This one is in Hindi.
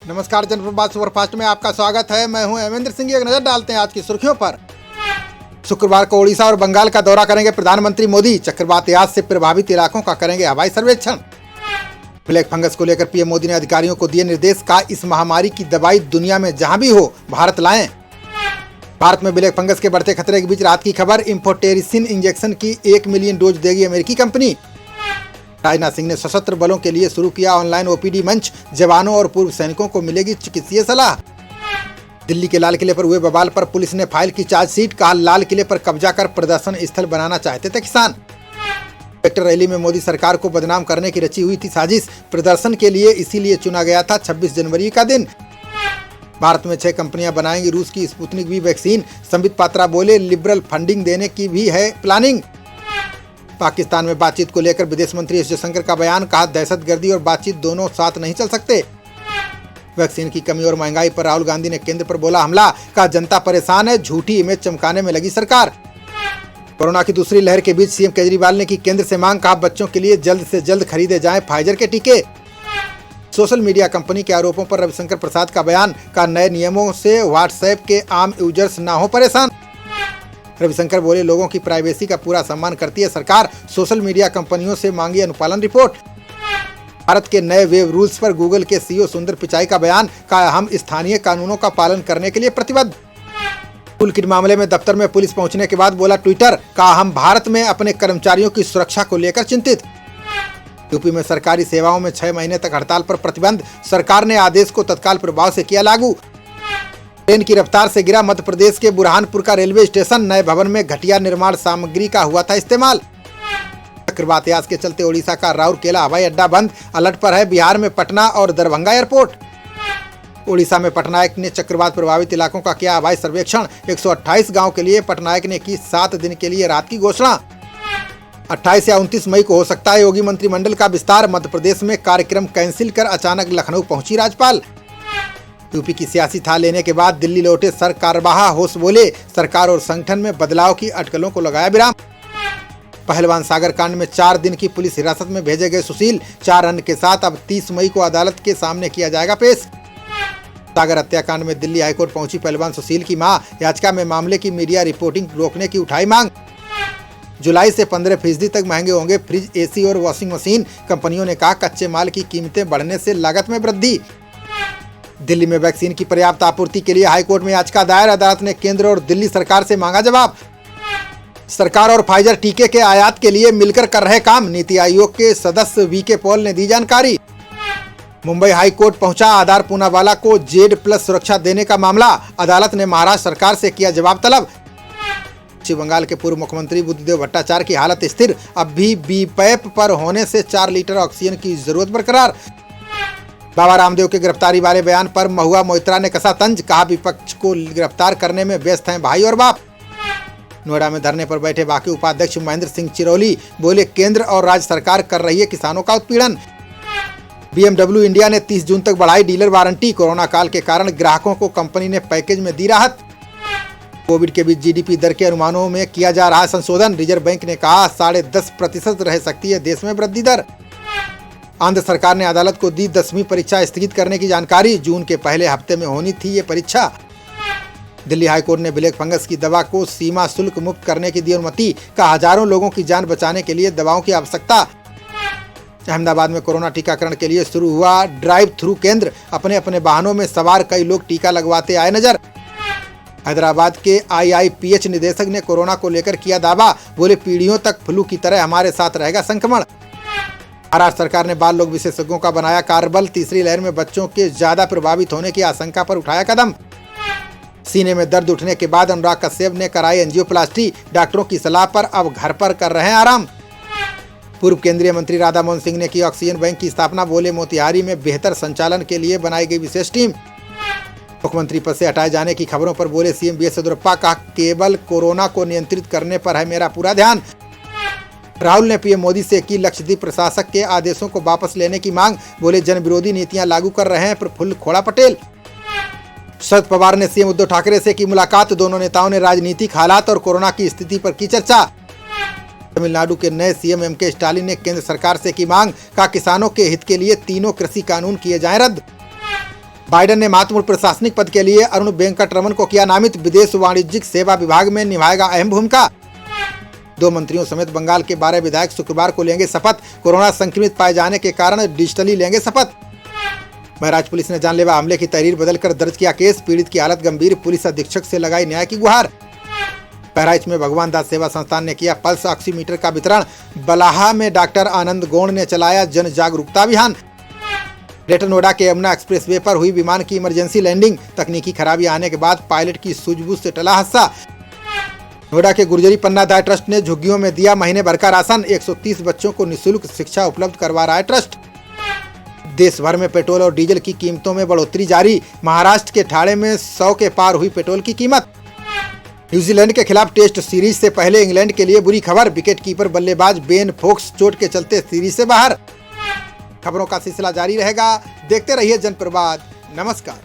नमस्कार, जनप्रभात सुपरफास्ट में आपका स्वागत है। मैं हूं हेमेंद्र सिंह। एक नजर डालते हैं आज की सुर्खियों पर। शुक्रवार को ओडिशा और बंगाल का दौरा करेंगे प्रधानमंत्री मोदी। चक्रवात याद से प्रभावित इलाकों का करेंगे हवाई सर्वेक्षण। ब्लैक फंगस को लेकर पीएम मोदी ने अधिकारियों को दिए निर्देश, का इस महामारी की दवाई दुनिया में जहां भी हो भारत लाएं। भारत में ब्लैक फंगस के बढ़ते खतरे के बीच रात की खबर, इंफोटेरिसिन इंजेक्शन की 1 मिलियन डोज देगी अमेरिकी कंपनी। राजनाथ सिंह ने सशस्त्र बलों के लिए शुरू किया ऑनलाइन ओपीडी मंच, जवानों और पूर्व सैनिकों को मिलेगी चिकित्सीय सलाह। दिल्ली के लाल किले पर हुए बवाल पर पुलिस ने फाइल की चार्जशीट, कहा लाल किले पर कब्जा कर प्रदर्शन स्थल बनाना चाहते थे किसान। ट्रैक्टर रैली में मोदी सरकार को बदनाम करने की रची हुई थी साजिश, प्रदर्शन के लिए इसीलिए चुना गया था 26 जनवरी का दिन। भारत में 6 कंपनियां बनाएंगी रूस की Sputnik V vaccine, Sambit Patra बोले लिबरल फंडिंग देने की भी है प्लानिंग। पाकिस्तान में बातचीत को लेकर विदेश मंत्री एस जयशंकर का बयान, कहा दहशतगर्दी और बातचीत दोनों साथ नहीं चल सकते। वैक्सीन की कमी और महंगाई पर राहुल गांधी ने केंद्र पर बोला हमला, कहा जनता परेशान है, झूठी इमेज चमकाने में लगी सरकार। कोरोना की दूसरी लहर के बीच सीएम केजरीवाल ने की केंद्र से मांग, कहा बच्चों के लिए जल्द से जल्द खरीदे जाएं फाइजर के टीके। सोशल मीडिया कंपनी के आरोपों पर रविशंकर प्रसाद का बयान, का नए नियमों से व्हाट्सएप के आम यूजर्स ना हो परेशान। रविशंकर बोले लोगों की प्राइवेसी का पूरा सम्मान करती है सरकार, सोशल मीडिया कंपनियों से मांगी अनुपालन रिपोर्ट। भारत के नए वेब रूल्स पर गूगल के सीईओ सुंदर पिचाई का बयान, कहा हम स्थानीय कानूनों का पालन करने के लिए प्रतिबद्ध। टूल किट मामले में दफ्तर में पुलिस पहुंचने के बाद बोला ट्विटर, कहा हम भारत में अपने कर्मचारियों की सुरक्षा को लेकर चिंतित। यूपी में सरकारी सेवाओं में 6 महीने तक हड़ताल पर प्रतिबंध, सरकार ने आदेश को तत्काल प्रभाव से किया लागू। ट्रेन की रफ्तार से गिरा मध्य प्रदेश के बुरहानपुर का रेलवे स्टेशन, नए भवन में घटिया निर्माण सामग्री का हुआ था इस्तेमाल। चक्रवात यास के चलते ओडिशा का राउरकेला हवाई अड्डा बंद, अलर्ट पर है बिहार में पटना और दरभंगा एयरपोर्ट। ओडिशा में पटनायक ने चक्रवात प्रभावित इलाकों का किया हवाई सर्वेक्षण, 128 गाँव के लिए पटनायक ने की 7 दिन के लिए राहत की घोषणा। 28 या 29 मई को हो सकता है योगी मंत्रिमंडल का विस्तार, मध्य प्रदेश में कार्यक्रम कैंसिल कर अचानक लखनऊ पहुंची राज्यपाल। यूपी की सियासी थाह लेने के बाद दिल्ली लौटे सर कारवाहा होश बोले, सरकार और संगठन में बदलाव की अटकलों को लगाया विराम। पहलवान सागर कांड में 4 दिन की पुलिस हिरासत में भेजे गए सुशील, 4 अन्य के साथ अब 30 मई को अदालत के सामने किया जाएगा पेश। सागर हत्याकांड में दिल्ली हाईकोर्ट पहुंची पहलवान सुशील की मां, याचिका में मामले की मीडिया रिपोर्टिंग रोकने की उठाई मांग। जुलाई से 15% तक महंगे होंगे फ्रिज, एसी और वॉशिंग मशीन, कंपनियों ने कहा कच्चे माल की कीमतें बढ़ने से लागत में वृद्धि। दिल्ली में वैक्सीन की पर्याप्त आपूर्ति के लिए हाईकोर्ट में याचिका दायर, अदालत ने केंद्र और दिल्ली सरकार से मांगा जवाब। सरकार और फाइजर टीके के आयात के लिए मिलकर कर रहे काम, नीति आयोग के सदस्य वीके पॉल ने दी जानकारी। मुंबई हाई कोर्ट पहुंचा आधार पूनावाला को Z+ सुरक्षा देने का मामला, अदालत ने महाराष्ट्र सरकार से किया जवाब तलब। पश्चिम बंगाल के पूर्व मुख्यमंत्री बुद्धदेव भट्टाचार्य की हालत स्थिर, अब भी बीपैप पर होने से 4 लीटर ऑक्सीजन की जरूरत बरकरार। बाबा रामदेव के गिरफ्तारी वाले बयान पर महुआ मोइत्रा ने कसा तंज, कहा विपक्ष को गिरफ्तार करने में व्यस्त हैं भाई और बाप। नोएडा में धरने पर बैठे बाकी उपाध्यक्ष महेंद्र सिंह चिरौली बोले केंद्र और राज्य सरकार कर रही है किसानों का उत्पीड़न। BMW इंडिया ने 30 जून तक बढ़ाई डीलर वारंटी, कोरोना काल के कारण ग्राहकों को कंपनी ने पैकेज में दी राहत। कोविड के बीच GDP दर के अनुमानों में किया जा रहा संशोधन, रिजर्व बैंक ने कहा 10.5% रह सकती है देश में वृद्धि दर। आंध्र सरकार ने अदालत को दी 10वीं परीक्षा स्थगित करने की जानकारी, जून के पहले हफ्ते में होनी थी ये परीक्षा। दिल्ली हाईकोर्ट ने ब्लैक फंगस की दवा को सीमा शुल्क मुक्त करने की दी अनुमति, का हजारों लोगों की जान बचाने के लिए दवाओं की आवश्यकता। अहमदाबाद में कोरोना टीकाकरण के लिए शुरू हुआ ड्राइव थ्रू केंद्र, अपने अपने वाहनों में सवार कई लोग टीका लगवाते आए नजर। हैदराबाद के IIPH निदेशक ने कोरोना को लेकर किया दावा, बोले पीढ़ियों तक फ्लू की तरह हमारे साथ रहेगा संक्रमण। महाराष्ट्र सरकार ने बाल रोग विशेषज्ञों का बनाया कार्यबल, तीसरी लहर में बच्चों के ज्यादा प्रभावित होने की आशंका पर उठाया कदम। सीने में दर्द उठने के बाद अनुराग कश्यप ने कराई एंजियोप्लास्टी, डॉक्टरों की सलाह पर अब घर पर कर रहे हैं आराम। पूर्व केंद्रीय मंत्री राधा मोहन सिंह ने की ऑक्सीजन बैंक की स्थापना, बोले मोतिहारी में बेहतर संचालन के लिए बनाई गई विशेष टीम। मुख्यमंत्री पद से हटाए जाने की खबरों पर बोले CM BS येदियुरप्पा, का केवल कोरोना को नियंत्रित करने पर है मेरा पूरा ध्यान। राहुल ने पीएम मोदी से की लक्षद्वीप प्रशासक के आदेशों को वापस लेने की मांग, बोले जन विरोधी नीतियां लागू कर रहे हैं प्रफुल्ल खोड़ा पटेल। शरद पवार ने सीएम उद्धव ठाकरे से की मुलाकात, दोनों नेताओं ने राजनीतिक हालात और कोरोना की स्थिति पर की चर्चा। तमिलनाडु के नए सीएम MK स्टालिन ने केंद्र सरकार से की मांग, का किसानों के हित के लिए तीनों कृषि कानून किए जाएं रद्द। बाइडेन ने महत्वपूर्ण प्रशासनिक पद के लिए अरुण वेंकटरमन को किया नामित। विदेश वाणिज्यिक सेवा विभाग में निभाएगा अहम भूमिका। 2 मंत्रियों समेत बंगाल के 12 विधायक शुक्रवार को लेंगे शपथ। कोरोना संक्रमित पाए जाने के कारण डिजिटली लेंगे शपथ। महराज पुलिस ने जानलेवा हमले की तहरीर बदलकर दर्ज किया केस। पीड़ित की हालत गंभीर, पुलिस अधीक्षक से लगाई न्याय की गुहार। बहराइच में भगवान दास सेवा संस्थान ने किया पल्स ऑक्सीमीटर का वितरण। बलाहा में डॉक्टर आनंद गौड़ ने चलाया जन जागरूकता अभियान। ग्रेटर नोएडा के यमुना एक्सप्रेसवे पर हुई विमान की इमरजेंसी लैंडिंग। तकनीकी खराबी आने के बाद पायलट की सूझबूझ से टला हादसा। नोएडा के गुर्जरी पन्नादाय ट्रस्ट ने झुग्गियों में दिया महीने भर का राशन। 130 बच्चों को निःशुल्क शिक्षा उपलब्ध करवा रहा है ट्रस्ट। देश भर में पेट्रोल और डीजल की कीमतों में बढ़ोतरी जारी। महाराष्ट्र के ठाणे में 100 के पार हुई पेट्रोल की कीमत। न्यूजीलैंड के खिलाफ टेस्ट सीरीज से पहले इंग्लैंड के लिए बुरी खबर। विकेट कीपर बल्लेबाज बेन फोक्स चोट के चलते सीरीज से बाहर। खबरों का सिलसिला जारी रहेगा, देखते रहिए जनप्रवाद। नमस्कार।